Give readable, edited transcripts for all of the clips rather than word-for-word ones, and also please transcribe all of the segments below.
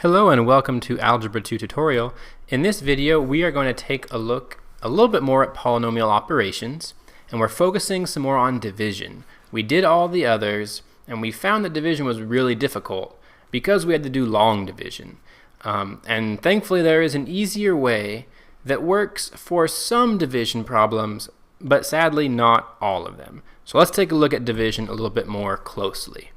Hello and welcome to Algebra 2 tutorial. In this video we are going to take a look a little bit more at polynomial operations, and we're focusing some more on division. We did all the others and we found that division was really difficult because we had to do long division. And thankfully there is an easier way that works for some division problems, but sadly not all of them. So let's take a look at division a little bit more closely.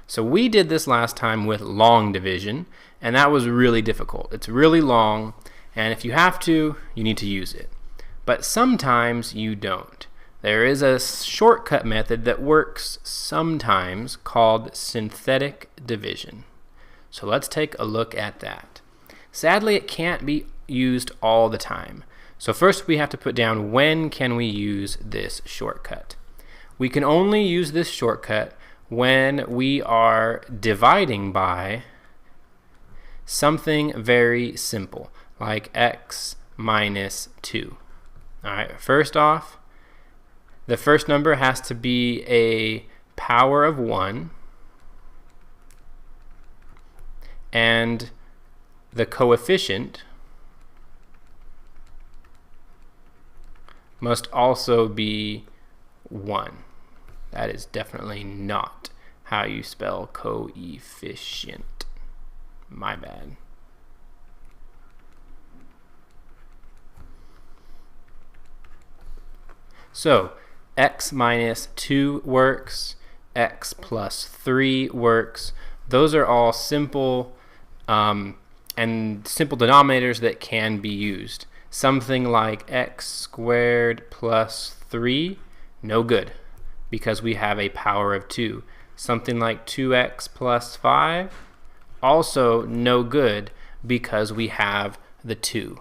So we did this last time with long division, and that was really difficult. It's really long, and if you have to, you need to use it. But sometimes you don't. There is a shortcut method that works sometimes called synthetic division. So let's take a look at that. Sadly, it can't be used all the time. So first we have to put down when can we use this shortcut. We can only use this shortcut when we are dividing by something very simple, like x minus 2. Alright, first off, the first number has to be a power of 1, and the coefficient must also be 1. That is definitely not how you spell coefficient. My bad. So x minus 2 works, x plus 3 works. Those are all simple and simple denominators that can be used. Something like x squared plus 3, no good, because we have a power of 2. Something like 2x plus 5, also no good because we have the 2.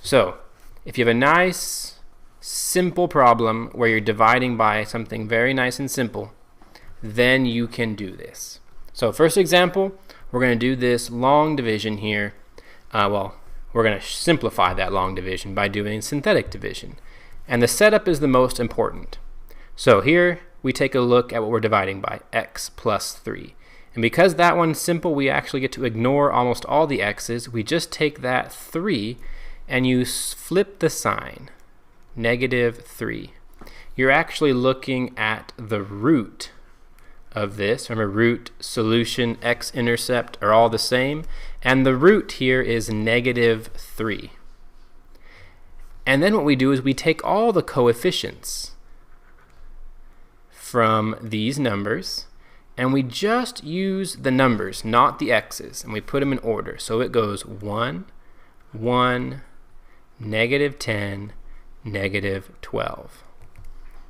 So if you have a nice simple problem where you're dividing by something very nice and simple, then you can do this. So first example, we're going to do this long division here. Well, we're going to simplify that long division by doing synthetic division. And the setup is the most important. So here we take a look at what we're dividing by, x plus 3. And because that one's simple, we actually get to ignore almost all the x's. We just take that 3 and you flip the sign, -3. You're actually looking at the root of this. Remember, root, solution, x-intercept are all the same. And the root here is -3. And then what we do is we take all the coefficients from these numbers, and we just use the numbers, not the x's, and we put them in order. So it goes 1, 1, -10, -12.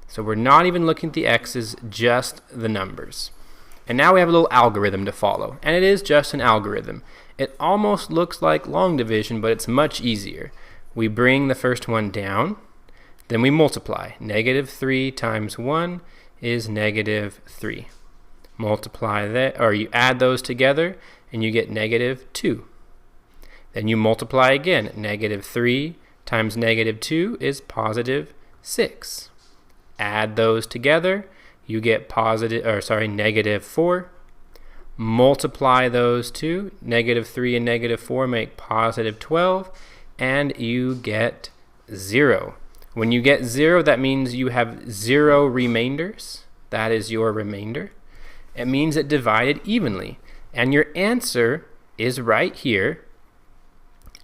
So we're not even looking at the x's, just the numbers. And now we have a little algorithm to follow, and it is just an algorithm. It almost looks like long division, but it's much easier. We bring the first one down, then we multiply. -3 times 1 is -3. Multiply that, or you add those together and you get -2. Then you multiply again. -3 times -2 is +6. Add those together, you get -4. Multiply those two, -3 and -4 make +12, and you get 0. When you get 0, that means you have 0 remainders. That is your remainder. It means it divided evenly. And your answer is right here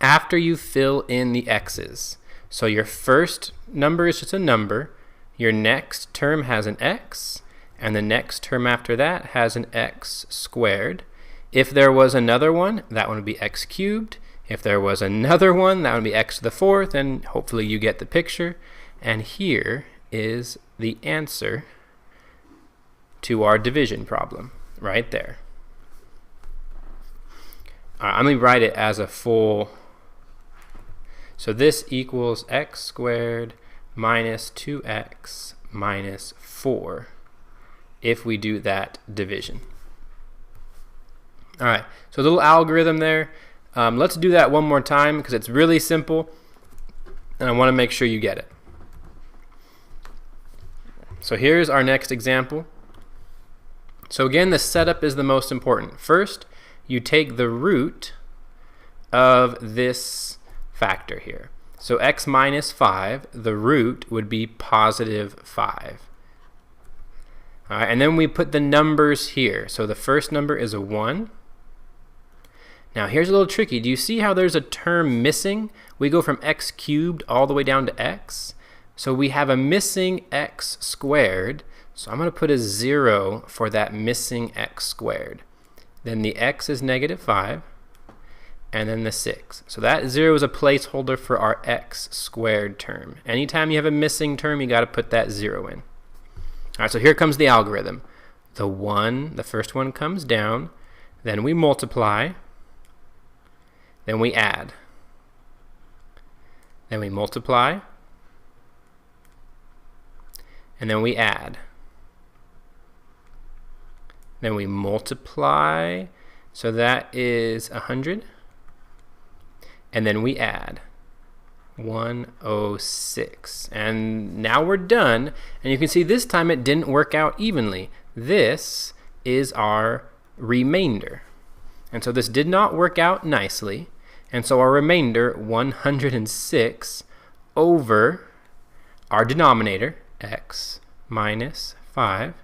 after you fill in the x's. So your first number is just a number. Your next term has an x, and the next term after that has an x squared. If there was another one, that one would be x cubed. If there was another one, that would be x to the 4th, and hopefully you get the picture. And here is the answer to our division problem, right there. I'm going to write it as a full. So this equals x squared minus 2x minus 4 if we do that division. All right, so a little algorithm there. Let's do that one more time because it's really simple and I want to make sure you get it. So here's our next example. So again, the setup is the most important. First, you take the root of this factor here. So x minus 5, the root would be positive 5. All right, and then we put the numbers here. So the first number is a 1. Now here's a little tricky. Do you see how there's a term missing? We go from x cubed all the way down to x. So we have a missing x squared. So I'm going to put a 0 for that missing x squared. Then the x is negative 5. And then the 6. So that 0 is a placeholder for our x squared term. Anytime you have a missing term, you got to put that 0 in. All right, so here comes the algorithm. The first one comes down, then we multiply, then we add. Then we multiply, and then we add. Then we multiply, so that is 100. And then we add 106. And now we're done. And you can see this time it didn't work out evenly. This is our remainder. And so this did not work out nicely. And so our remainder, 106, over our denominator, x minus 5.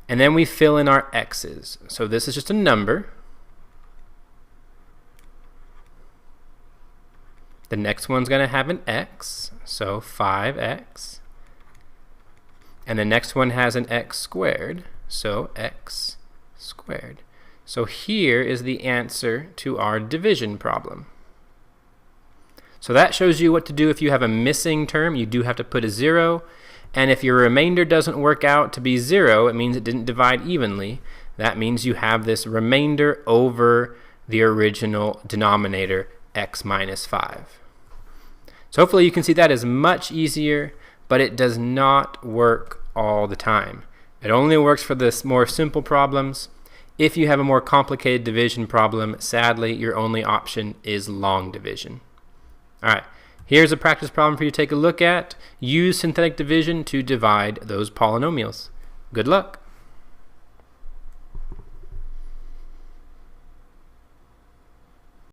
And then we fill in our x's. So this is just a number. The next one's going to have an x, so 5x. And the next one has an x squared, so x squared. So here is the answer to our division problem. So that shows you what to do if you have a missing term. You do have to put a 0. And if your remainder doesn't work out to be 0, it means it didn't divide evenly. That means you have this remainder over the original denominator, x minus 5. So hopefully you can see that is much easier, but it does not work all the time. It only works for the more simple problems. If you have a more complicated division problem, sadly, your only option is long division. All right, here's a practice problem for you to take a look at. Use synthetic division to divide those polynomials. Good luck.